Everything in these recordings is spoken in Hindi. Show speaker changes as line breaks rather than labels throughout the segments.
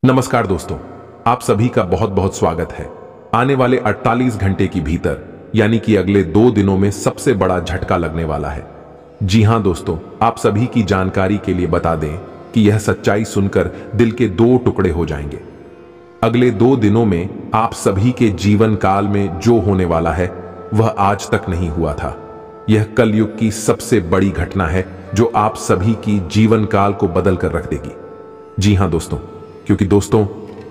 नमस्कार दोस्तों, आप सभी का बहुत बहुत स्वागत है। आने वाले 48 घंटे के भीतर यानी कि अगले 2 दिनों में सबसे बड़ा झटका लगने वाला है। जी हां दोस्तों, आप सभी की जानकारी के लिए बता दें कि यह सच्चाई सुनकर दिल के 2 टुकड़े हो जाएंगे। अगले 2 दिनों में आप सभी के जीवन काल में जो होने वाला है वह आज तक नहीं हुआ था। यह कलयुग की सबसे बड़ी घटना है जो आप सभी की जीवन काल को बदल कर रख देगी। जी हां दोस्तों, क्योंकि दोस्तों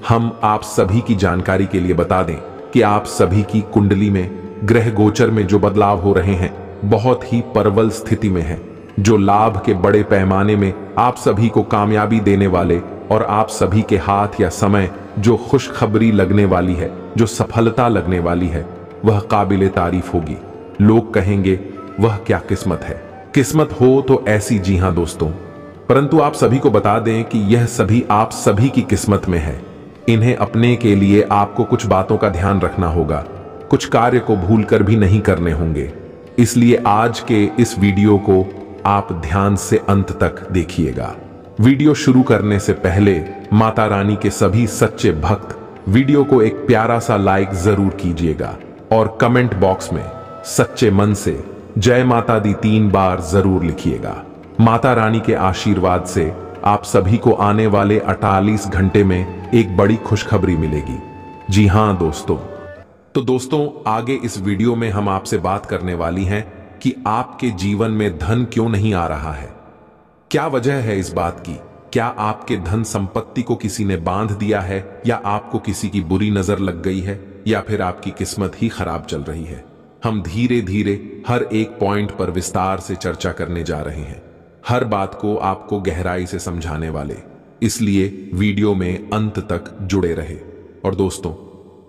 हम आप सभी की जानकारी के लिए बता दें कि आप सभी की कुंडली में ग्रह गोचर में जो बदलाव हो रहे हैं बहुत ही प्रबल स्थिति में है, जो लाभ के बड़े पैमाने में आप सभी को कामयाबी देने वाले और आप सभी के हाथ या समय जो खुशखबरी लगने वाली है, जो सफलता लगने वाली है, वह काबिले तारीफ होगी। लोग कहेंगे वह क्या किस्मत है, किस्मत हो तो ऐसी। जी हां दोस्तों, परंतु आप सभी को बता दें कि यह सभी आप सभी की किस्मत में है। इन्हें अपने के लिए आपको कुछ बातों का ध्यान रखना होगा, कुछ कार्य को भूलकर भी नहीं करने होंगे। इसलिए आज के इस वीडियो को आप ध्यान से अंत तक देखिएगा। वीडियो शुरू करने से पहले माता रानी के सभी सच्चे भक्त वीडियो को एक प्यारा सा लाइक जरूर कीजिएगा और कमेंट बॉक्स में सच्चे मन से जय माता दी 3 बार जरूर लिखिएगा। माता रानी के आशीर्वाद से आप सभी को आने वाले 48 घंटे में एक बड़ी खुशखबरी मिलेगी। जी हां दोस्तों, तो दोस्तों आगे इस वीडियो में हम आपसे बात करने वाली हैं कि आपके जीवन में धन क्यों नहीं आ रहा है। क्या वजह है इस बात की? क्या आपके धन संपत्ति को किसी ने बांध दिया है, या आपको किसी की बुरी नजर लग गई है, या फिर आपकी किस्मत ही खराब चल रही है? हम धीरे धीरे हर एक पॉइंट पर विस्तार से चर्चा करने जा रहे हैं, हर बात को आपको गहराई से समझाने वाले। इसलिए वीडियो में अंत तक जुड़े रहे। और दोस्तों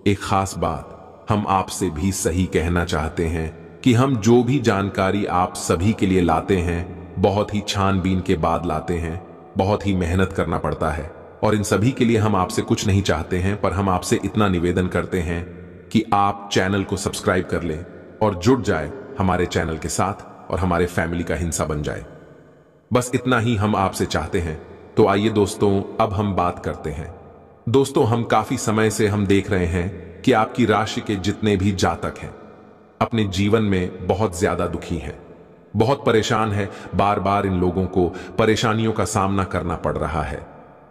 एक खास बात हम आपसे भी सही कहना चाहते हैं कि हम जो भी जानकारी आप सभी के लिए लाते हैं बहुत ही छानबीन के बाद लाते हैं, बहुत ही मेहनत करना पड़ता है। और इन सभी के लिए हम आपसे कुछ नहीं चाहते हैं, पर हम आपसे इतना निवेदन करते हैं कि आप चैनल को सब्सक्राइब कर लें और जुड़ जाए हमारे चैनल के साथ और हमारे फैमिली का हिस्सा बन जाए। बस इतना ही हम आपसे चाहते हैं। तो आइए दोस्तों अब हम बात करते हैं। दोस्तों हम काफी समय से हम देख रहे हैं कि आपकी राशि के जितने भी जातक हैं अपने जीवन में बहुत ज्यादा दुखी हैं, बहुत परेशान है। बार बार इन लोगों को परेशानियों का सामना करना पड़ रहा है,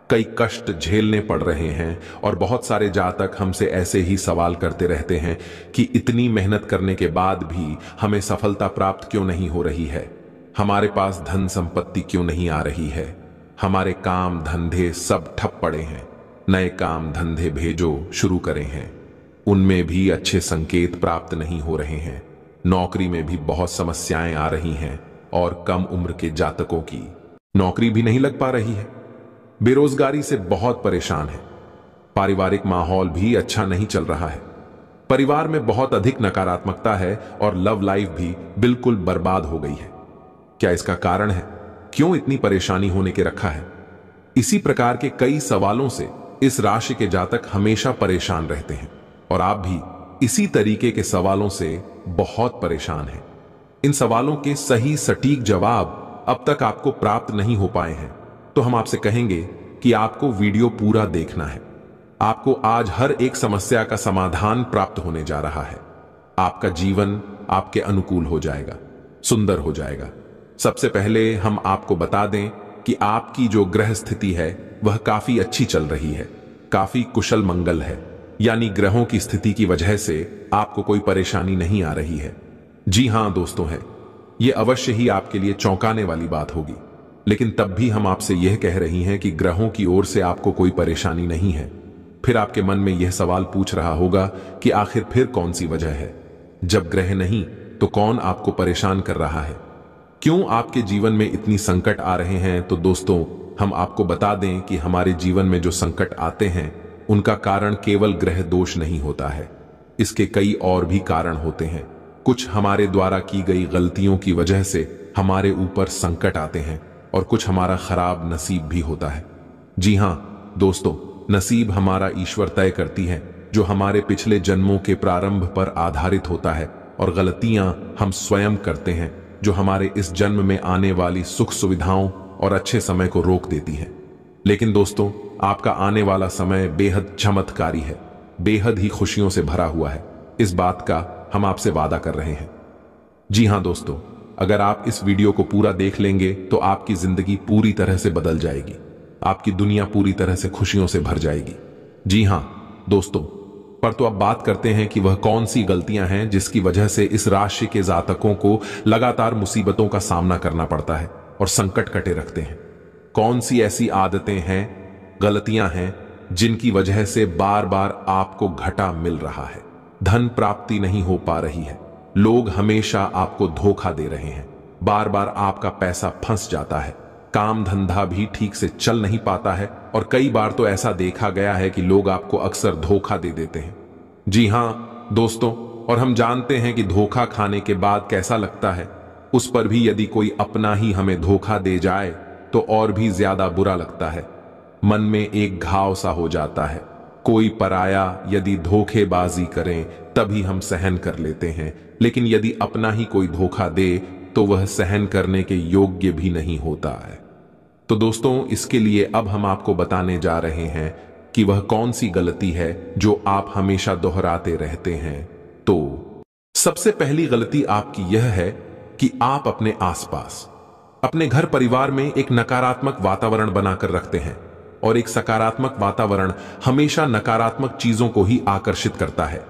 कई कष्ट झेलने पड़ रहे हैं। और बहुत सारे जातक हमसे ऐसे ही सवाल करते रहते हैं कि इतनी मेहनत करने के बाद भी हमें सफलता प्राप्त क्यों नहीं हो रही है, हमारे पास धन संपत्ति क्यों नहीं आ रही है, हमारे काम धंधे सब ठप पड़े हैं, नए काम धंधे भेजो शुरू करे हैं, उनमें भी अच्छे संकेत प्राप्त नहीं हो रहे हैं, नौकरी में भी बहुत समस्याएं आ रही हैं, और कम उम्र के जातकों की नौकरी भी नहीं लग पा रही है, बेरोजगारी से बहुत परेशान है, पारिवारिक माहौल भी अच्छा नहीं चल रहा है, परिवार में बहुत अधिक नकारात्मकता है और लव लाइफ भी बिल्कुल बर्बाद हो गई है। क्या इसका कारण है? क्यों इतनी परेशानी होने के रखा है? इसी प्रकार के कई सवालों से इस राशि के जातक हमेशा परेशान रहते हैं, और आप भी इसी तरीके के सवालों से बहुत परेशान हैं। इन सवालों के सही सटीक जवाब अब तक आपको प्राप्त नहीं हो पाए हैं, तो हम आपसे कहेंगे कि आपको वीडियो पूरा देखना है। आपको आज हर एक समस्या का समाधान प्राप्त होने जा रहा है। आपका जीवन आपके अनुकूल हो जाएगा, सुंदर हो जाएगा। सबसे पहले हम आपको बता दें कि आपकी जो ग्रह स्थिति है वह काफी अच्छी चल रही है, काफी कुशल मंगल है, यानी ग्रहों की स्थिति की वजह से आपको कोई परेशानी नहीं आ रही है। जी हां दोस्तों, है यह अवश्य ही आपके लिए चौंकाने वाली बात होगी, लेकिन तब भी हम आपसे यह कह रही हैं कि ग्रहों की ओर से आपको कोई परेशानी नहीं है। फिर आपके मन में यह सवाल पूछ रहा होगा कि आखिर फिर कौन सी वजह है? जब ग्रह नहीं तो कौन आपको परेशान कर रहा है? क्यों आपके जीवन में इतनी संकट आ रहे हैं? तो दोस्तों हम आपको बता दें कि हमारे जीवन में जो संकट आते हैं उनका कारण केवल ग्रह दोष नहीं होता है, इसके कई और भी कारण होते हैं। कुछ हमारे द्वारा की गई गलतियों की वजह से हमारे ऊपर संकट आते हैं, और कुछ हमारा खराब नसीब भी होता है। जी हां दोस्तों, नसीब हमारा ईश्वर तय करती है, जो हमारे पिछले जन्मों के प्रारंभ पर आधारित होता है, और गलतियां हम स्वयं करते हैं जो हमारे इस जन्म में आने वाली सुख सुविधाओं और अच्छे समय को रोक देती है। लेकिन दोस्तों आपका आने वाला समय बेहद चमत्कारी है, बेहद ही खुशियों से भरा हुआ है। इस बात का हम आपसे वादा कर रहे हैं। जी हां दोस्तों, अगर आप इस वीडियो को पूरा देख लेंगे तो आपकी जिंदगी पूरी तरह से बदल जाएगी, आपकी दुनिया पूरी तरह से खुशियों से भर जाएगी। जी हां दोस्तों, पर तो अब बात करते हैं कि वह कौन सी गलतियां हैं जिसकी वजह से इस राशि के जातकों को लगातार मुसीबतों का सामना करना पड़ता है और संकट कटे रखते हैं। कौन सी ऐसी आदतें हैं, गलतियां हैं जिनकी वजह से बार बार आपको घाटा मिल रहा है, धन प्राप्ति नहीं हो पा रही है, लोग हमेशा आपको धोखा दे रहे हैं, बार बार आपका पैसा फंस जाता है, काम धंधा भी ठीक से चल नहीं पाता है और कई बार तो ऐसा देखा गया है कि लोग आपको अक्सर धोखा दे देते हैं। जी हां दोस्तों, और हम जानते हैं कि धोखा खाने के बाद कैसा लगता है। उस पर भी यदि कोई अपना ही हमें धोखा दे जाए तो और भी ज्यादा बुरा लगता है, मन में एक घाव सा हो जाता है। कोई पराया यदि धोखेबाजी करें तभी हम सहन कर लेते हैं, लेकिन यदि अपना ही कोई धोखा दे तो वह सहन करने के योग्य भी नहीं होता है। तो दोस्तों, इसके लिए अब हम आपको बताने जा रहे हैं कि वह कौन सी गलती है जो आप हमेशा दोहराते रहते हैं। तो सबसे पहली गलती आपकी यह है कि आप अपने आसपास, अपने घर परिवार में एक नकारात्मक वातावरण बनाकर रखते हैं, और एक सकारात्मक वातावरण हमेशा नकारात्मक चीजों को ही आकर्षित करता है।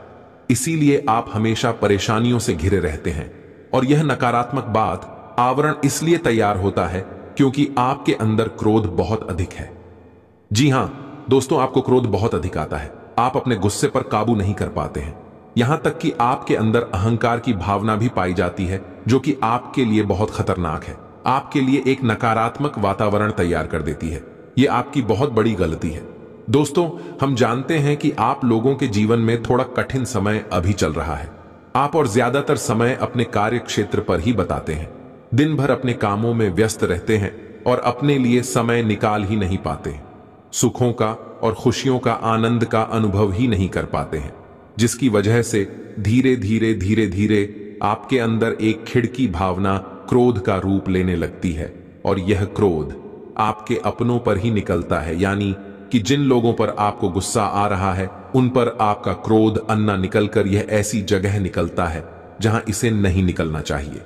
इसीलिए आप हमेशा परेशानियों से घिरे रहते हैं, और यह नकारात्मक बात आवरण इसलिए तैयार होता है क्योंकि आपके अंदर क्रोध बहुत अधिक है। जी हां दोस्तों, आपको क्रोध बहुत अधिक आता है, आप अपने गुस्से पर काबू नहीं कर पाते हैं, यहां तक कि आपके अंदर अहंकार की भावना भी पाई जाती है, जो कि आपके लिए बहुत खतरनाक है, आपके लिए एक नकारात्मक वातावरण तैयार कर देती है। यह आपकी बहुत बड़ी गलती है। दोस्तों, हम जानते हैं कि आप लोगों के जीवन में थोड़ा कठिन समय अभी चल रहा है। आप और ज्यादातर समय अपने कार्य क्षेत्र पर ही बताते हैं, दिन भर अपने कामों में व्यस्त रहते हैं और अपने लिए समय निकाल ही नहीं पाते हैं, सुखों का और खुशियों का आनंद का अनुभव ही नहीं कर पाते हैं, जिसकी वजह से धीरे धीरे आपके अंदर एक खिड़की भावना क्रोध का रूप लेने लगती है, और यह क्रोध आपके अपनों पर ही निकलता है। यानी कि जिन लोगों पर आपको गुस्सा आ रहा है उन पर आपका क्रोध अन्ना निकलकर यह ऐसी जगह निकलता है जहां इसे नहीं निकलना चाहिए।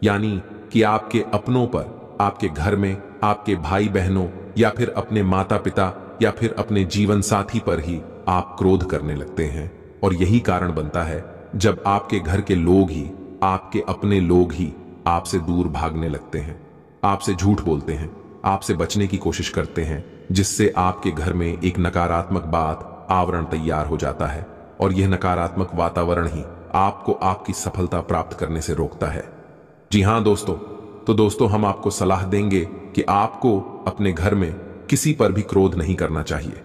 यानी कि आपके अपनों पर, आपके घर में, आपके भाई बहनों या फिर अपने माता पिता या फिर अपने जीवन साथी पर ही आप क्रोध करने लगते हैं, और यही कारण बनता है जब आपके घर के लोग ही, आपके अपने लोग ही आपसे दूर भागने लगते हैं, आपसे झूठ बोलते हैं, आपसे बचने की कोशिश करते हैं, जिससे आपके घर में एक नकारात्मक बात, आवरण तैयार हो जाता है, और यह नकारात्मक वातावरण ही आपको आपकी सफलता प्राप्त करने से रोकता है। जी हां दोस्तों, तो दोस्तों, हम आपको सलाह देंगे कि आपको अपने घर में किसी पर भी क्रोध नहीं करना चाहिए।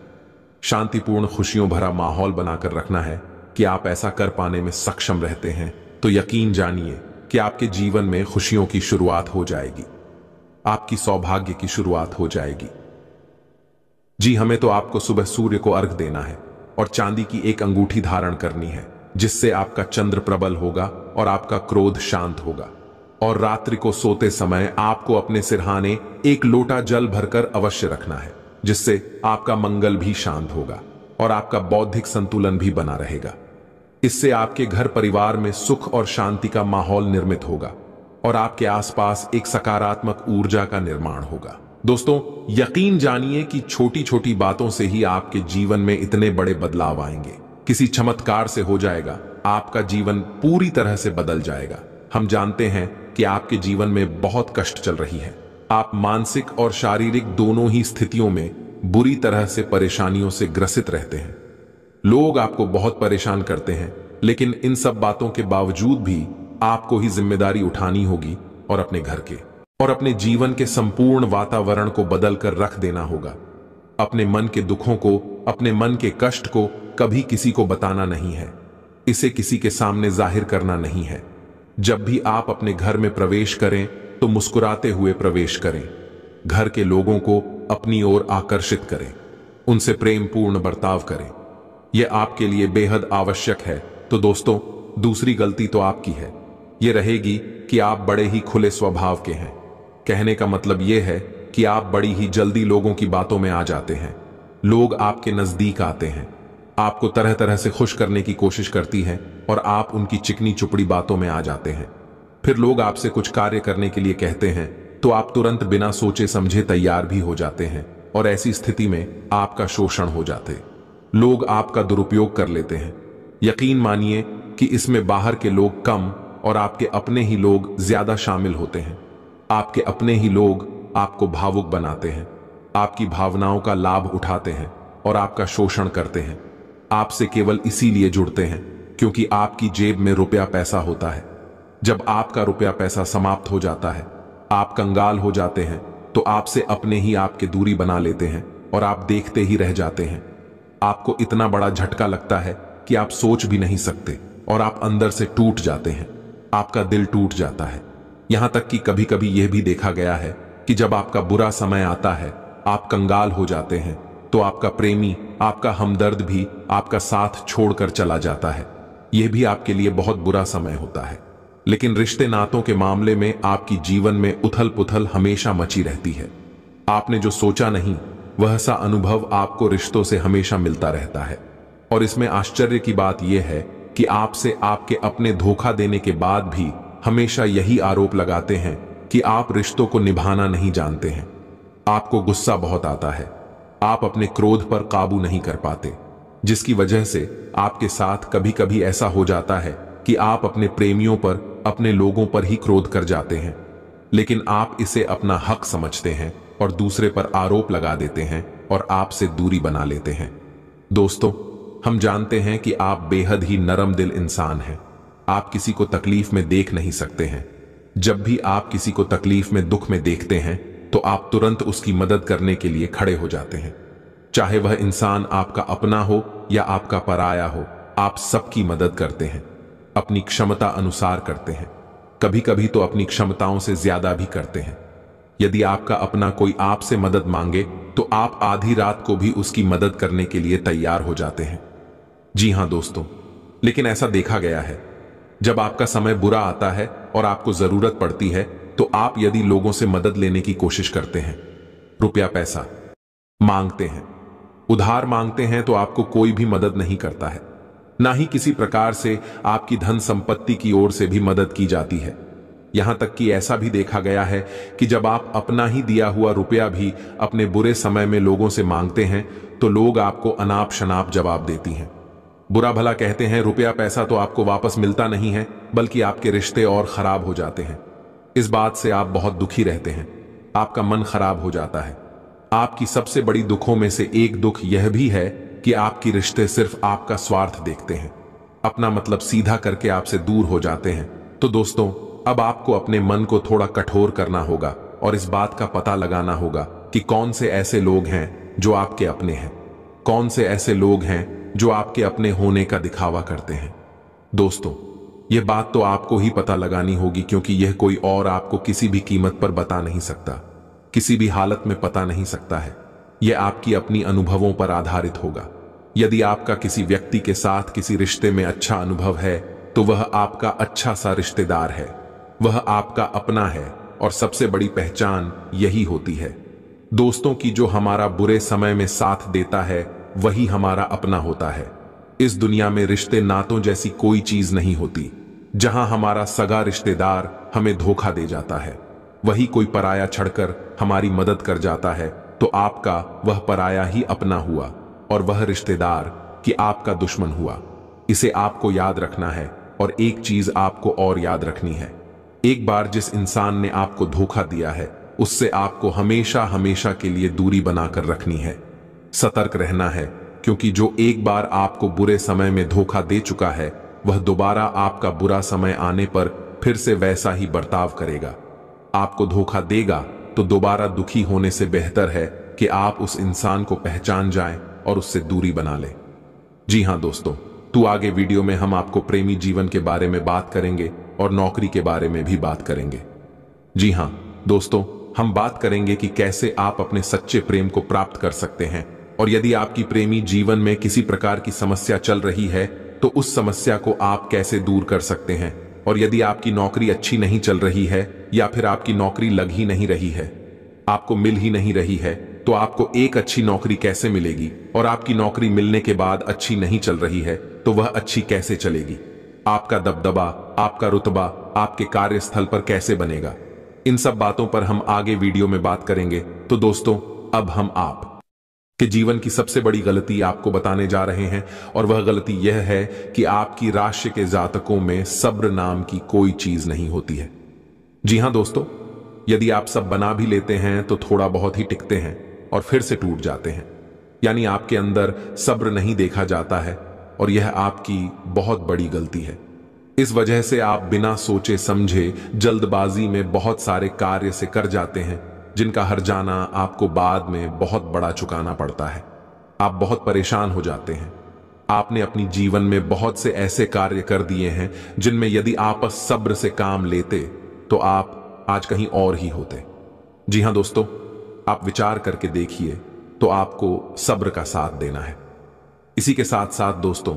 शांतिपूर्ण, खुशियों भरा माहौल बनाकर रखना है कि आप ऐसा कर पाने में सक्षम रहते हैं, तो यकीन जानिए कि आपके जीवन में खुशियों की शुरुआत हो जाएगी, आपकी सौभाग्य की शुरुआत हो जाएगी। जी, हमें तो आपको सुबह सूर्य को अर्घ देना है और चांदी की एक अंगूठी धारण करनी है, जिससे आपका चंद्र प्रबल होगा और आपका क्रोध शांत होगा। और रात्रि को सोते समय आपको अपने सिरहाने एक लोटा जल भरकर अवश्य रखना है, जिससे आपका मंगल भी शांत होगा और आपका बौद्धिक संतुलन भी बना रहेगा। इससे आपके घर परिवार में सुख और शांति का माहौल निर्मित होगा और आपके आसपास एक सकारात्मक ऊर्जा का निर्माण होगा। दोस्तों, यकीन जानिए कि छोटी छोटी बातों से ही आपके जीवन में इतने बड़े बदलाव आएंगे। किसी चमत्कार से हो जाएगा, आपका जीवन पूरी तरह से बदल जाएगा। हम जानते हैं कि आपके जीवन में बहुत कष्ट चल रही है, आप मानसिक और शारीरिक दोनों ही स्थितियों में बुरी तरह से परेशानियों से ग्रसित रहते हैं। लोग आपको बहुत परेशान करते हैं, लेकिन इन सब बातों के बावजूद भी आपको ही जिम्मेदारी उठानी होगी और अपने घर के और अपने जीवन के संपूर्ण वातावरण को बदल कर रख देना होगा। अपने मन के दुखों को, अपने मन के कष्ट को कभी किसी को बताना नहीं है, इसे किसी के सामने जाहिर करना नहीं है। जब भी आप अपने घर में प्रवेश करें तो मुस्कुराते हुए प्रवेश करें, घर के लोगों को अपनी ओर आकर्षित करें, उनसे प्रेमपूर्ण बर्ताव करें। यह आपके लिए बेहद आवश्यक है। तो दोस्तों, दूसरी गलती तो आपकी है, यह रहेगी कि आप बड़े ही खुले स्वभाव के हैं। कहने का मतलब यह है कि आप बड़ी ही जल्दी लोगों की बातों में आ जाते हैं, लोग आपके नजदीक आते हैं, आपको तरह तरह से खुश करने की कोशिश करती है और आप उनकी चिकनी चुपड़ी बातों में आ जाते हैं। फिर लोग आपसे कुछ कार्य करने के लिए कहते हैं तो आप तुरंत बिना सोचे समझे तैयार भी हो जाते हैं और ऐसी स्थिति में आपका शोषण हो जाते। लोग आपका दुरुपयोग कर लेते हैं। यकीन मानिए कि इसमें बाहर के लोग कम और आपके अपने ही लोग ज्यादा शामिल होते हैं। आपके अपने ही लोग आपको भावुक बनाते हैं, आपकी भावनाओं का लाभ उठाते हैं और आपका शोषण करते हैं। आपसे केवल इसीलिए जुड़ते हैं क्योंकि आपकी जेब में रुपया पैसा होता है। जब आपका रुपया पैसा समाप्त हो जाता है, आप कंगाल हो जाते हैं, तो आपसे अपने ही आपके दूरी बना लेते हैं और आप देखते ही रह जाते हैं। आपको इतना बड़ा झटका लगता है कि आप सोच भी नहीं सकते और आप अंदर से टूट जाते हैं। आपका दिल टूट जाता है। यहां तक कि कभी कभी यह भी देखा गया है कि जब आपका बुरा समय आता है, आप कंगाल हो जाते हैं, तो आपका प्रेमी, आपका हमदर्द भी आपका साथ छोड़कर चला जाता है। यह भी आपके लिए बहुत बुरा समय होता है। लेकिन रिश्ते नातों के मामले में आपकी जीवन में उथल पुथल हमेशा मची रहती है। आपने जो सोचा नहीं, वह सा अनुभव आपको रिश्तों से हमेशा मिलता रहता है। और इसमें आश्चर्य की बात यह है कि आपसे आपके अपने धोखा देने के बाद भी हमेशा यही आरोप लगाते हैं कि आप रिश्तों को निभाना नहीं जानते हैं। आपको गुस्सा बहुत आता है, आप अपने क्रोध पर काबू नहीं कर पाते, जिसकी वजह से आपके साथ कभी कभी ऐसा हो जाता है कि आप अपने प्रेमियों पर, अपने लोगों पर ही क्रोध कर जाते हैं। लेकिन आप इसे अपना हक समझते हैं और दूसरे पर आरोप लगा देते हैं और आपसे दूरी बना लेते हैं। दोस्तों, हम जानते हैं कि आप बेहद ही नरम दिल इंसान हैं। आप किसी को तकलीफ में देख नहीं सकते हैं। जब भी आप किसी को तकलीफ में, दुख में देखते हैं, तो आप तुरंत उसकी मदद करने के लिए खड़े हो जाते हैं। चाहे वह इंसान आपका अपना हो या आपका पराया हो, आप सबकी मदद करते हैं, अपनी क्षमता अनुसार करते हैं। कभी कभी तो अपनी क्षमताओं से ज्यादा भी करते हैं। यदि आपका अपना कोई आपसे मदद मांगे तो आप आधी रात को भी उसकी मदद करने के लिए तैयार हो जाते हैं। जी हां दोस्तों, लेकिन ऐसा देखा गया है, जब आपका समय बुरा आता है और आपको जरूरत पड़ती है, तो आप यदि लोगों से मदद लेने की कोशिश करते हैं, रुपया पैसा मांगते हैं, उधार मांगते हैं, तो आपको कोई भी मदद नहीं करता है। ना ही किसी प्रकार से आपकी धन संपत्ति की ओर से भी मदद की जाती है। यहां तक कि ऐसा भी देखा गया है कि जब आप अपना ही दिया हुआ रुपया भी अपने बुरे समय में लोगों से मांगते हैं, तो लोग आपको अनाप शनाप जवाब देती हैं। बुरा भला कहते हैं, रुपया पैसा तो आपको वापस मिलता नहीं है, बल्कि आपके रिश्ते और खराब हो जाते हैं। इस बात से आप बहुत दुखी रहते हैं, आपका मन खराब हो जाता है। आपकी सबसे बड़ी दुखों में से एक दुख यह भी है कि आपकी रिश्ते सिर्फ आपका स्वार्थ देखते हैं, अपना मतलब सीधा करके आपसे दूर हो जाते हैं। तो दोस्तों, अब आपको अपने मन को थोड़ा कठोर करना होगा और इस बात का पता लगाना होगा कि कौन से ऐसे लोग हैं जो आपके अपने हैं, कौन से ऐसे लोग हैं जो आपके अपने होने का दिखावा करते हैं। दोस्तों, यह बात तो आपको ही पता लगानी होगी, क्योंकि यह कोई और आपको किसी भी कीमत पर बता नहीं सकता, किसी भी हालत में पता नहीं सकता है। यह आपकी अपनी अनुभवों पर आधारित होगा। यदि आपका किसी व्यक्ति के साथ किसी रिश्ते में अच्छा अनुभव है, तो वह आपका अच्छा सा रिश्तेदार है, वह आपका अपना है और सबसे बड़ी पहचान यही होती है। दोस्तों की जो हमारा बुरे समय में साथ देता है, वही हमारा अपना होता है। इस दुनिया में रिश्ते नातों जैसी कोई चीज नहीं होती। जहां हमारा सगा रिश्तेदार हमें धोखा दे जाता है, वही कोई पराया छड़कर हमारी मदद कर जाता है, तो आपका वह पराया ही अपना हुआ और वह रिश्तेदार कि आपका दुश्मन हुआ। इसे आपको याद रखना है। और एक चीज आपको और याद रखनी है, एक बार जिस इंसान ने आपको धोखा दिया है, उससे आपको हमेशा हमेशा के लिए दूरी बनाकर रखनी है। सतर्क रहना है, क्योंकि जो एक बार आपको बुरे समय में धोखा दे चुका है, वह दोबारा आपका बुरा समय आने पर फिर से वैसा ही बर्ताव करेगा। आपको धोखा देगा तो दोबारा दुखी होने से बेहतर है कि आप उस इंसान को पहचान जाएं और उससे दूरी बना लें। जी हां दोस्तों, तो आगे वीडियो में हम आपको प्रेमी जीवन के बारे में बात करेंगे और नौकरी के बारे में भी बात करेंगे। जी हां दोस्तों, हम बात करेंगे कि कैसे आप अपने सच्चे प्रेम को प्राप्त कर सकते हैं, और यदि आपकी प्रेमी जीवन में किसी प्रकार की समस्या चल रही है, तो उस समस्या को आप कैसे दूर कर सकते हैं। और यदि आपकी नौकरी अच्छी नहीं चल रही है, या फिर आपकी नौकरी लग ही नहीं रही है, आपको मिल ही नहीं रही है, तो आपको एक अच्छी नौकरी कैसे मिलेगी, और आपकी नौकरी मिलने के बाद अच्छी नहीं चल रही है तो वह अच्छी कैसे चलेगी। आपका दबदबा, आपका रुतबा आपके कार्यस्थल पर कैसे बनेगा। इन सब बातों पर हम आगे वीडियो में बात करेंगे। तो दोस्तों, अब हम आप के जीवन की सबसे बड़ी गलती आपको बताने जा रहे हैं, और वह गलती यह है कि आपकी राशि के जातकों में सब्र नाम की कोई चीज नहीं होती है। जी हां दोस्तों, यदि आप सब बना भी लेते हैं तो थोड़ा बहुत ही टिकते हैं और फिर से टूट जाते हैं। यानी आपके अंदर सब्र नहीं देखा जाता है, और यह आपकी बहुत बड़ी गलती है। इस वजह से आप बिना सोचे समझे जल्दबाजी में बहुत सारे कार्य से कर जाते हैं, जिनका हर्जाना आपको बाद में बहुत बड़ा चुकाना पड़ता है। आप बहुत परेशान हो जाते हैं। आपने अपनी जीवन में बहुत से ऐसे कार्य कर दिए हैं जिनमें यदि आप सब्र से काम लेते तो आप आज कहीं और ही होते। जी हां दोस्तों, आप विचार करके देखिए, तो आपको सब्र का साथ देना है। इसी के साथ साथ दोस्तों,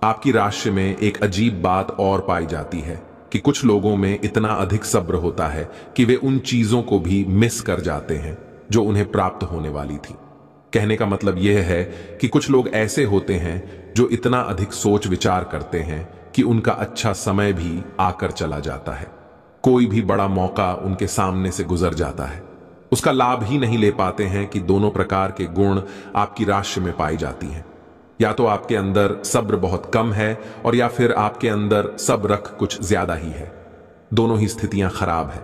आपकी राशि में एक अजीब बात और पाई जाती है कि कुछ लोगों में इतना अधिक सब्र होता है कि वे उन चीजों को भी मिस कर जाते हैं जो उन्हें प्राप्त होने वाली थी। कहने का मतलब यह है कि कुछ लोग ऐसे होते हैं जो इतना अधिक सोच विचार करते हैं कि उनका अच्छा समय भी आकर चला जाता है। कोई भी बड़ा मौका उनके सामने से गुजर जाता है, उसका लाभ ही नहीं ले पाते हैं कि दोनों प्रकार के गुण आपकी राशि में पाई जाती हैं। या तो आपके अंदर सब्र बहुत कम है, और या फिर आपके अंदर सब्र कुछ ज्यादा ही है। दोनों ही स्थितियां खराब है।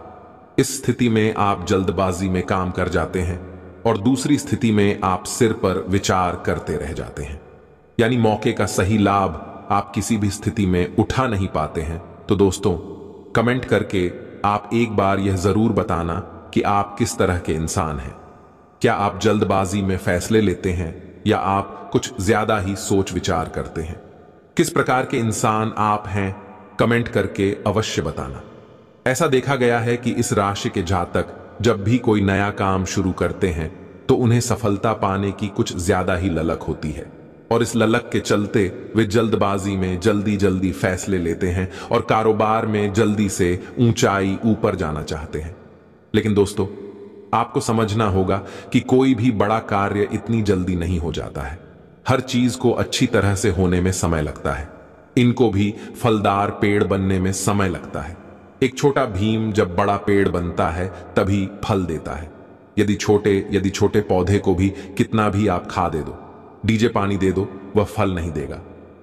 इस स्थिति में आप जल्दबाजी में काम कर जाते हैं, और दूसरी स्थिति में आप सिर पर विचार करते रह जाते हैं। यानी मौके का सही लाभ आप किसी भी स्थिति में उठा नहीं पाते हैं। तो दोस्तों, कमेंट करके आप एक बार यह जरूर बताना कि आप किस तरह के इंसान हैं। क्या आप जल्दबाजी में फैसले लेते हैं, या आप कुछ ज्यादा ही सोच विचार करते हैं? किस प्रकार के इंसान आप हैं, कमेंट करके अवश्य बताना। ऐसा देखा गया है कि इस राशि के जातक जब भी कोई नया काम शुरू करते हैं तो उन्हें सफलता पाने की कुछ ज्यादा ही ललक होती है, और इस ललक के चलते वे जल्दबाजी में जल्दी जल्दी फैसले लेते हैं और कारोबार में जल्दी से ऊंचाई ऊपर जाना चाहते हैं। लेकिन दोस्तों, आपको समझना होगा कि कोई भी बड़ा कार्य इतनी जल्दी नहीं हो जाता है। हर चीज को अच्छी तरह से होने में समय लगता है। इनको भी फलदार पेड़ बनने में समय लगता है। एक छोटा भीम जब बड़ा पेड़ बनता है तभी फल देता है। यदि छोटे पौधे को भी कितना भी आप खाद दे दो, डीजे पानी दे दो, वह फल नहीं देगा।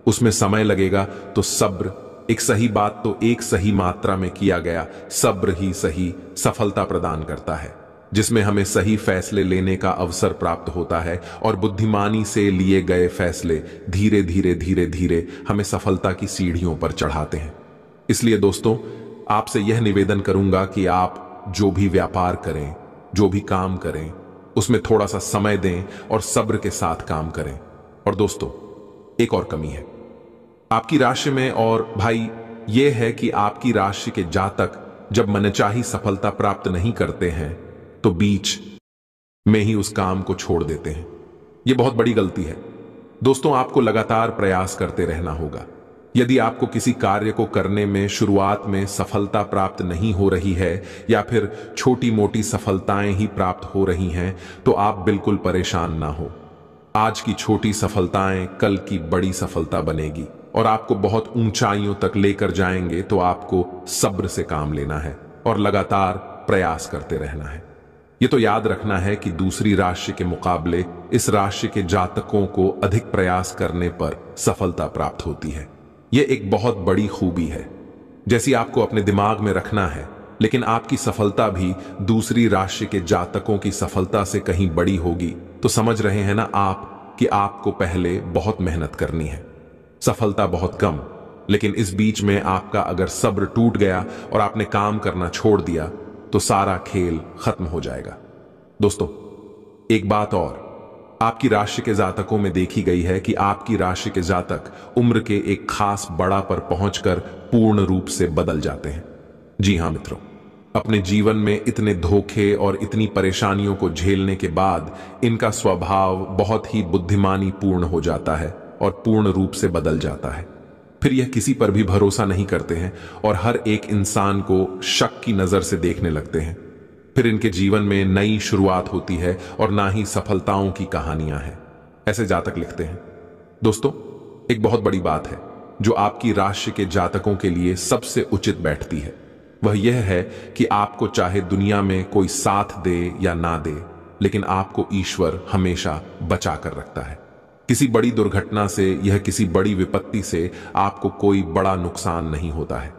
उसमें समय लगेगा। तो सब्र, एक सही बात तो एक सही मात्रा में किया गया सब्र ही सही सफलता प्रदान करता है, जिसमें हमें सही फैसले लेने का अवसर प्राप्त होता है, और बुद्धिमानी से लिए गए फैसले धीरे धीरे हमें सफलता की सीढ़ियों पर चढ़ाते हैं। इसलिए दोस्तों, आपसे यह निवेदन करूंगा कि आप जो भी व्यापार करें, जो भी काम करें, उसमें थोड़ा सा समय दें और सब्र के साथ काम करें। और दोस्तों, एक और कमी है आपकी राशि में, और भाई यह है कि आपकी राशि के जातक जब मनचाही सफलता प्राप्त नहीं करते हैं तो बीच में ही उस काम को छोड़ देते हैं। यह बहुत बड़ी गलती है। दोस्तों, आपको लगातार प्रयास करते रहना होगा। यदि आपको किसी कार्य को करने में शुरुआत में सफलता प्राप्त नहीं हो रही है, या फिर छोटी मोटी सफलताएं ही प्राप्त हो रही हैं, तो आप बिल्कुल परेशान ना हो। आज की छोटी सफलताएं कल की बड़ी सफलता बनेगी और आपको बहुत ऊंचाइयों तक लेकर जाएंगे। तो आपको सब्र से काम लेना है और लगातार प्रयास करते रहना है। ये तो याद रखना है कि दूसरी राशि के मुकाबले इस राशि के जातकों को अधिक प्रयास करने पर सफलता प्राप्त होती है। यह एक बहुत बड़ी खूबी है, जैसी आपको अपने दिमाग में रखना है। लेकिन आपकी सफलता भी दूसरी राशि के जातकों की सफलता से कहीं बड़ी होगी। तो समझ रहे हैं ना आप कि आपको पहले बहुत मेहनत करनी है। सफलता बहुत कम, लेकिन इस बीच में आपका अगर सब्र टूट गया और आपने काम करना छोड़ दिया तो सारा खेल खत्म हो जाएगा। दोस्तों, एक बात और आपकी राशि के जातकों में देखी गई है कि आपकी राशि के जातक उम्र के एक खास बड़ा पर पहुंचकर पूर्ण रूप से बदल जाते हैं। जी हां मित्रों, अपने जीवन में इतने धोखे और इतनी परेशानियों को झेलने के बाद इनका स्वभाव बहुत ही बुद्धिमानी पूर्ण हो जाता है और पूर्ण रूप से बदल जाता है। फिर यह किसी पर भी भरोसा नहीं करते हैं और हर एक इंसान को शक की नजर से देखने लगते हैं। फिर इनके जीवन में नई शुरुआत होती है और ना ही सफलताओं की कहानियां हैं। ऐसे जातक लिखते हैं। दोस्तों, एक बहुत बड़ी बात है जो आपकी राशि के जातकों के लिए सबसे उचित बैठती है। वह यह है कि आपको चाहे दुनिया में कोई साथ दे या ना दे, लेकिन आपको ईश्वर हमेशा बचा कर रखता है। किसी बड़ी दुर्घटना से या किसी बड़ी विपत्ति से आपको कोई बड़ा नुकसान नहीं होता है।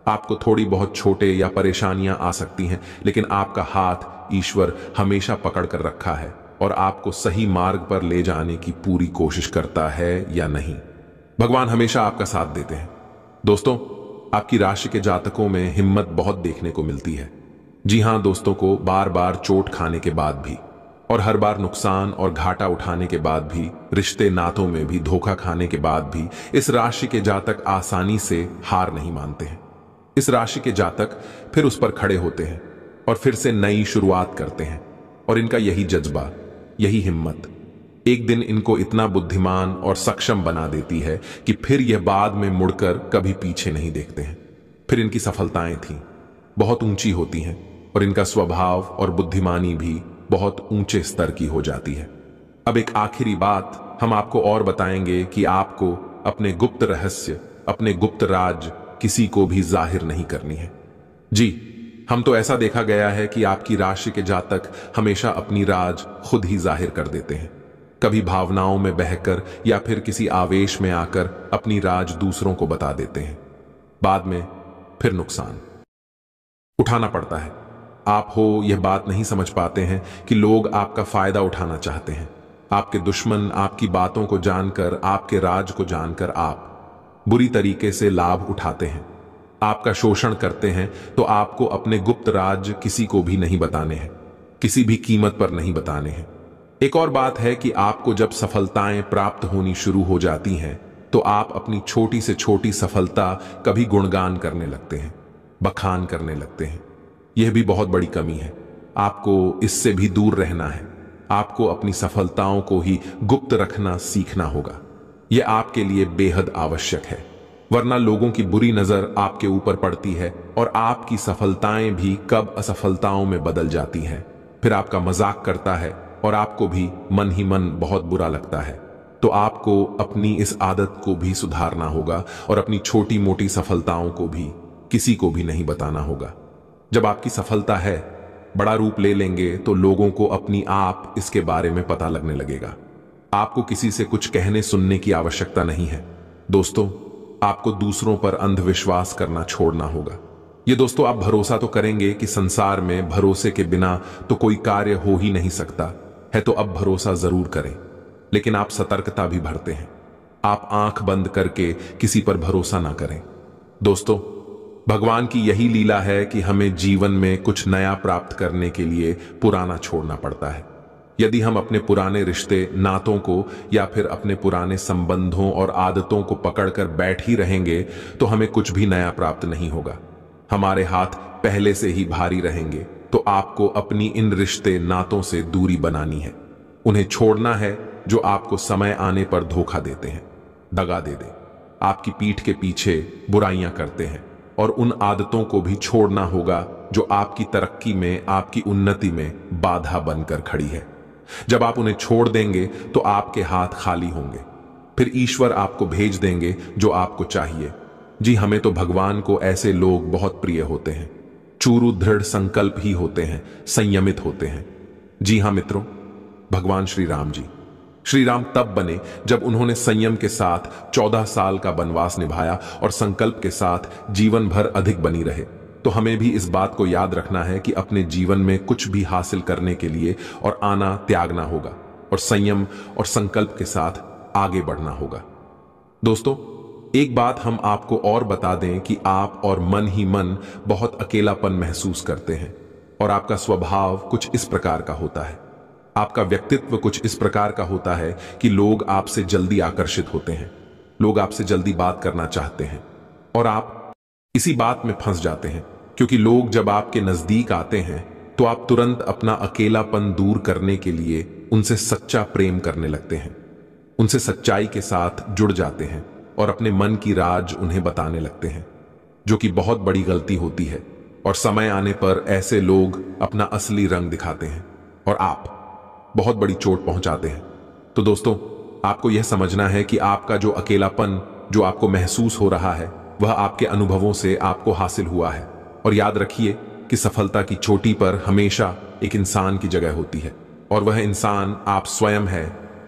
आपको थोड़ी बहुत छोटे या परेशानियां आ सकती हैं, लेकिन आपका हाथ ईश्वर हमेशा पकड़ कर रखा है और आपको सही मार्ग पर ले जाने की पूरी कोशिश करता है या नहीं। भगवान हमेशा आपका साथ देते हैं। दोस्तों, आपकी राशि के जातकों में हिम्मत बहुत देखने को मिलती है। जी हां दोस्तों, को बार बार चोट खाने के बाद भी और हर बार नुकसान और घाटा उठाने के बाद भी, रिश्ते नातों में भी धोखा खाने के बाद भी इस राशि के जातक आसानी से हार नहीं मानते हैं। इस राशि के जातक फिर उस पर खड़े होते हैं और फिर से नई शुरुआत करते हैं। और इनका यही जज्बा, यही हिम्मत एक दिन इनको इतना बुद्धिमान और सक्षम बना देती है कि फिर यह बाद में मुड़कर कभी पीछे नहीं देखते हैं। फिर इनकी सफलताएं थीं बहुत ऊंची होती हैं और इनका स्वभाव और बुद्धिमानी भी बहुत ऊंचे स्तर की हो जाती है। अब एक आखिरी बात हम आपको और बताएंगे कि आपको अपने गुप्त रहस्य, अपने गुप्त राज किसी को भी जाहिर नहीं करनी है। जी, हम तो ऐसा देखा गया है कि आपकी राशि के जातक हमेशा अपनी राज खुद ही जाहिर कर देते हैं। कभी भावनाओं में बहकर या फिर किसी आवेश में आकर अपनी राज दूसरों को बता देते हैं। बाद में फिर नुकसान उठाना पड़ता है। आप हो यह बात नहीं समझ पाते हैं कि लोग आपका फायदा उठाना चाहते हैं। आपके दुश्मन आपकी बातों को जानकर, आपके राज को जानकर आप बुरी तरीके से लाभ उठाते हैं, आपका शोषण करते हैं। तो आपको अपने गुप्त राज किसी को भी नहीं बताने हैं, किसी भी कीमत पर नहीं बताने हैं। एक और बात है कि आपको जब सफलताएं प्राप्त होनी शुरू हो जाती हैं, तो आप अपनी छोटी से छोटी सफलता कभी गुणगान करने लगते हैं, बखान करने लगते हैं। यह भी बहुत बड़ी कमी है। आपको इससे भी दूर रहना है। आपको अपनी सफलताओं को ही गुप्त रखना सीखना होगा। यह आपके लिए बेहद आवश्यक है, वरना लोगों की बुरी नजर आपके ऊपर पड़ती है और आपकी सफलताएं भी कब असफलताओं में बदल जाती हैं। फिर आपका मजाक करता है और आपको भी मन ही मन बहुत बुरा लगता है। तो आपको अपनी इस आदत को भी सुधारना होगा और अपनी छोटी मोटी सफलताओं को भी किसी को भी नहीं बताना होगा। जब आपकी सफलता है बड़ा रूप ले लेंगे तो लोगों को अपनी आप इसके बारे में पता लगने लगेगा। आपको किसी से कुछ कहने सुनने की आवश्यकता नहीं है। दोस्तों, आपको दूसरों पर अंधविश्वास करना छोड़ना होगा। ये दोस्तों, आप भरोसा तो करेंगे कि संसार में भरोसे के बिना तो कोई कार्य हो ही नहीं सकता है, तो अब भरोसा जरूर करें, लेकिन आप सतर्कता भी बरतें हैं। आप आंख बंद करके किसी पर भरोसा ना करें। दोस्तों, भगवान की यही लीला है कि हमें जीवन में कुछ नया प्राप्त करने के लिए पुराना छोड़ना पड़ता है। यदि हम अपने पुराने रिश्ते, नातों को या फिर अपने पुराने संबंधों और आदतों को पकड़कर बैठ ही रहेंगे तो हमें कुछ भी नया प्राप्त नहीं होगा। हमारे हाथ पहले से ही भारी रहेंगे। तो आपको अपनी इन रिश्ते, नातों से दूरी बनानी है। उन्हें छोड़ना है जो आपको समय आने पर धोखा देते हैं, दगा दे दे, आपकी पीठ के पीछे बुराइयां करते हैं। और उन आदतों को भी छोड़ना होगा जो आपकी तरक्की में, आपकी उन्नति में बाधा बनकर खड़ी है। जब आप उन्हें छोड़ देंगे तो आपके हाथ खाली होंगे। फिर ईश्वर आपको भेज देंगे जो आपको चाहिए। जी, हमें तो भगवान को ऐसे लोग बहुत प्रिय होते हैं। चूरू दृढ़ संकल्प ही होते हैं, संयमित होते हैं। जी हां मित्रों, भगवान श्री राम जी, श्री राम तब बने जब उन्होंने संयम के साथ 14 साल का वनवास निभाया और संकल्प के साथ जीवन भर अधिक बनी रहे। तो हमें भी इस बात को याद रखना है कि अपने जीवन में कुछ भी हासिल करने के लिए और आना त्यागना होगा और संयम और संकल्प के साथ आगे बढ़ना होगा। दोस्तों, एक बात हम आपको और बता दें कि आप और मन ही मन बहुत अकेलापन महसूस करते हैं और आपका स्वभाव कुछ इस प्रकार का होता है। आपका व्यक्तित्व कुछ इस प्रकार का होता है कि लोग आपसे जल्दी आकर्षित होते हैं, लोग आपसे जल्दी बात करना चाहते हैं और आप इसी बात में फंस जाते हैं, क्योंकि लोग जब आपके नजदीक आते हैं तो आप तुरंत अपना अकेलापन दूर करने के लिए उनसे सच्चा प्रेम करने लगते हैं, उनसे सच्चाई के साथ जुड़ जाते हैं। और अपने मन की राज उन्हें बताने लगते हैं, जो कि बहुत बड़ी गलती होती है। और समय आने पर ऐसे लोग अपना असली रंग दिखाते हैं और आप बहुत बड़ी चोट पहुंचाते हैं। तो दोस्तों, आपको यह समझना है कि आपका जो अकेलापन जो आपको महसूस हो रहा है वह आपके अनुभवों से आपको हासिल हुआ है। और याद रखिए कि सफलता की चोटी पर हमेशा एक इंसान की जगह होती है और वह इंसान आप स्वयं है।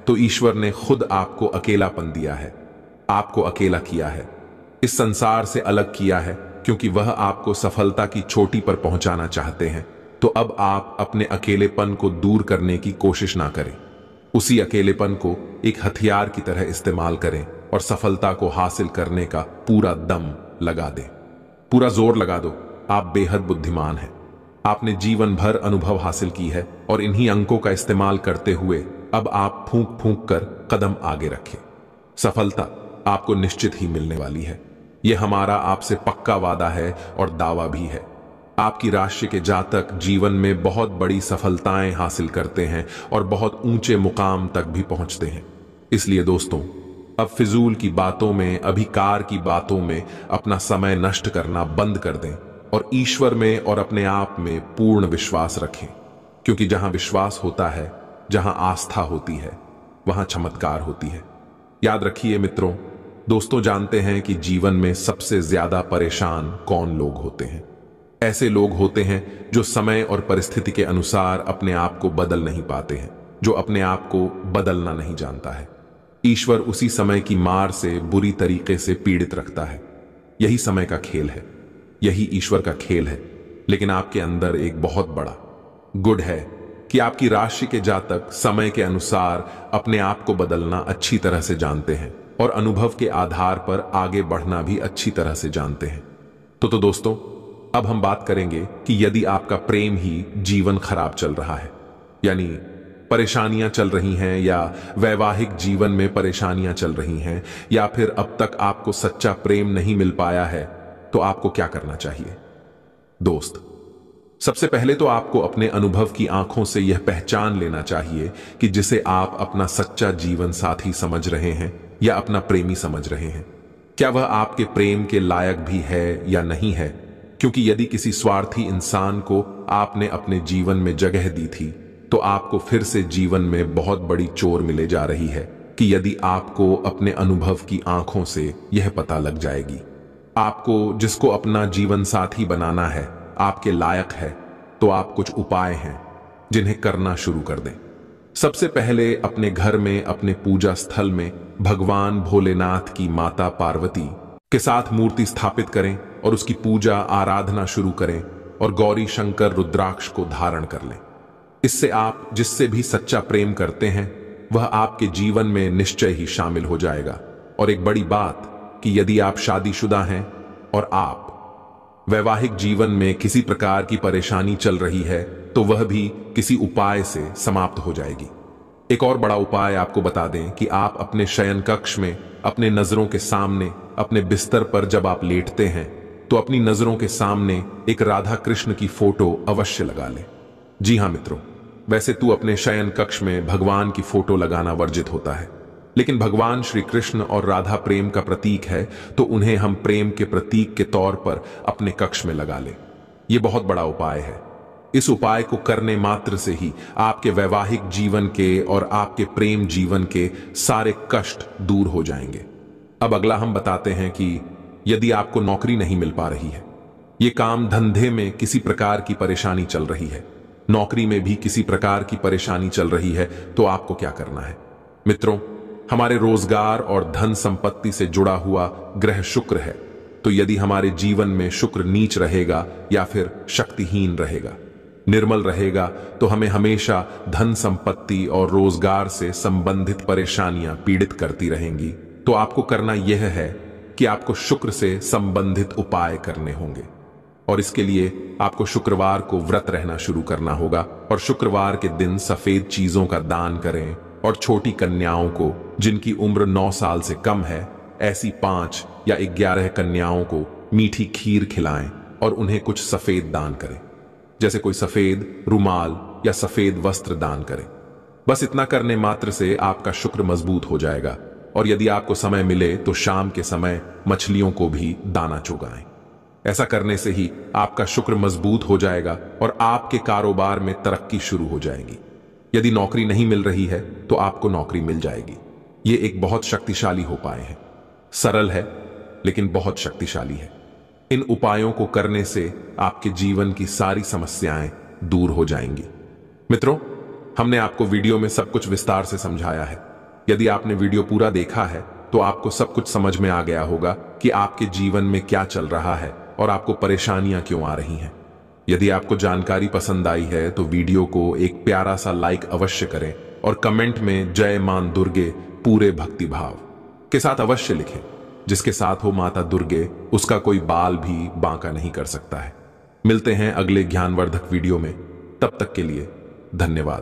तो ईश्वर ने खुद आपको अकेलापन दिया है, आपको अकेला किया है, इस संसार से अलग किया है, क्योंकि वह आपको सफलता की चोटी पर पहुंचाना चाहते हैं। तो अब आप अपने अकेलेपन को दूर करने की कोशिश ना करें, उसी अकेलेपन को एक हथियार की तरह इस्तेमाल करें और सफलता को हासिल करने का पूरा दम लगा दें, पूरा जोर लगा दो। आप बेहद बुद्धिमान हैं, आपने जीवन भर अनुभव हासिल की है और इन्हीं अंकों का इस्तेमाल करते हुए अब आप फूंक फूंक कर कदम आगे रखें। सफलता आपको निश्चित ही मिलने वाली है, यह हमारा आपसे पक्का वादा है और दावा भी है। आपकी राशि के जातक जीवन में बहुत बड़ी सफलताएं हासिल करते हैं और बहुत ऊंचे मुकाम तक भी पहुंचते हैं। इसलिए दोस्तों, अब फिजूल की बातों में, अभिकार की बातों में अपना समय नष्ट करना बंद कर दें और ईश्वर में और अपने आप में पूर्ण विश्वास रखें, क्योंकि जहां विश्वास होता है, जहां आस्था होती है, वहां चमत्कार होती है। याद रखिए मित्रों, दोस्तों जानते हैं कि जीवन में सबसे ज्यादा परेशान कौन लोग होते हैं? ऐसे लोग होते हैं जो समय और परिस्थिति के अनुसार अपने आप को बदल नहीं पाते हैं, जो अपने आप को बदलना नहीं जानता है। ईश्वर उसी समय की मार से बुरी तरीके से पीड़ित रखता है। यही समय का खेल है, यही ईश्वर का खेल है। लेकिन आपके अंदर एक बहुत बड़ा गुण है कि आपकी राशि के जातक समय के अनुसार अपने आप को बदलना अच्छी तरह से जानते हैं और अनुभव के आधार पर आगे बढ़ना भी अच्छी तरह से जानते हैं। तो दोस्तों, अब हम बात करेंगे कि यदि आपका प्रेम ही जीवन खराब चल रहा है, यानी परेशानियां चल रही हैं, या वैवाहिक जीवन में परेशानियां चल रही हैं, या फिर अब तक आपको सच्चा प्रेम नहीं मिल पाया है, तो आपको क्या करना चाहिए? दोस्त, सबसे पहले तो आपको अपने अनुभव की आंखों से यह पहचान लेना चाहिए कि जिसे आप अपना सच्चा जीवन साथी समझ रहे हैं या अपना प्रेमी समझ रहे हैं, क्या वह आपके प्रेम के लायक भी है या नहीं है। क्योंकि यदि किसी स्वार्थी इंसान को आपने अपने जीवन में जगह दी थी, तो आपको फिर से जीवन में बहुत बड़ी चोट मिले जा रही है कि यदि आपको अपने अनुभव की आंखों से यह पता लग जाएगी, आपको जिसको अपना जीवन साथी बनाना है आपके लायक है, तो आप कुछ उपाय हैं जिन्हें करना शुरू कर दें। सबसे पहले अपने घर में, अपने पूजा स्थल में भगवान भोलेनाथ की माता पार्वती के साथ मूर्ति स्थापित करें और उसकी पूजा आराधना शुरू करें और गौरी शंकर रुद्राक्ष को धारण कर लें। इससे आप जिससे भी सच्चा प्रेम करते हैं वह आपके जीवन में निश्चय ही शामिल हो जाएगा। और एक बड़ी बात कि यदि आप शादीशुदा हैं और आप वैवाहिक जीवन में किसी प्रकार की परेशानी चल रही है, तो वह भी किसी उपाय से समाप्त हो जाएगी। एक और बड़ा उपाय आपको बता दें कि आप अपने शयन कक्ष में अपने नजरों के सामने, अपने बिस्तर पर जब आप लेटते हैं, तो अपनी नजरों के सामने एक राधा कृष्ण की फोटो अवश्य लगा लें। जी हां मित्रों, वैसे तो अपने शयन कक्ष में भगवान की फोटो लगाना वर्जित होता है, लेकिन भगवान श्री कृष्ण और राधा प्रेम का प्रतीक है, तो उन्हें हम प्रेम के प्रतीक के तौर पर अपने कक्ष में लगा लें। यह बहुत बड़ा उपाय है। इस उपाय को करने मात्र से ही आपके वैवाहिक जीवन के और आपके प्रेम जीवन के सारे कष्ट दूर हो जाएंगे। अब अगला हम बताते हैं कि यदि आपको नौकरी नहीं मिल पा रही है, ये काम धंधे में किसी प्रकार की परेशानी चल रही है, नौकरी में भी किसी प्रकार की परेशानी चल रही है, तो आपको क्या करना है? मित्रों, हमारे रोजगार और धन संपत्ति से जुड़ा हुआ ग्रह शुक्र है, तो यदि हमारे जीवन में शुक्र नीच रहेगा या फिर शक्तिहीन रहेगा, निर्मल रहेगा, तो हमें हमेशा धन संपत्ति और रोजगार से संबंधित परेशानियां पीड़ित करती रहेंगी। तो आपको करना यह है कि आपको शुक्र से संबंधित उपाय करने होंगे, और इसके लिए आपको शुक्रवार को व्रत रहना शुरू करना होगा और शुक्रवार के दिन सफेद चीजों का दान करें और छोटी कन्याओं को जिनकी उम्र 9 साल से कम है, ऐसी 5 या 11 कन्याओं को मीठी खीर खिलाएं और उन्हें कुछ सफेद दान करें, जैसे कोई सफेद रुमाल या सफेद वस्त्र दान करें। बस इतना करने मात्र से आपका शुक्र मजबूत हो जाएगा। और यदि आपको समय मिले तो शाम के समय मछलियों को भी दाना चुगाएं। ऐसा करने से ही आपका शुक्र मजबूत हो जाएगा और आपके कारोबार में तरक्की शुरू हो जाएगी। यदि नौकरी नहीं मिल रही है तो आपको नौकरी मिल जाएगी। ये एक बहुत शक्तिशाली उपाय है। सरल है लेकिन बहुत शक्तिशाली है। इन उपायों को करने से आपके जीवन की सारी समस्याएं दूर हो जाएंगी। मित्रों, हमने आपको वीडियो में सब कुछ विस्तार से समझाया है। यदि आपने वीडियो पूरा देखा है तो आपको सब कुछ समझ में आ गया होगा कि आपके जीवन में क्या चल रहा है और आपको परेशानियां क्यों आ रही हैं। यदि आपको जानकारी पसंद आई है तो वीडियो को एक प्यारा सा लाइक अवश्य करें और कमेंट में जय मां दुर्गे पूरे भक्ति भाव के साथ अवश्य लिखें। जिसके साथ हो माता दुर्गे, उसका कोई बाल भी बांका नहीं कर सकता है। मिलते हैं अगले ज्ञानवर्धक वीडियो में। तब तक के लिए धन्यवाद।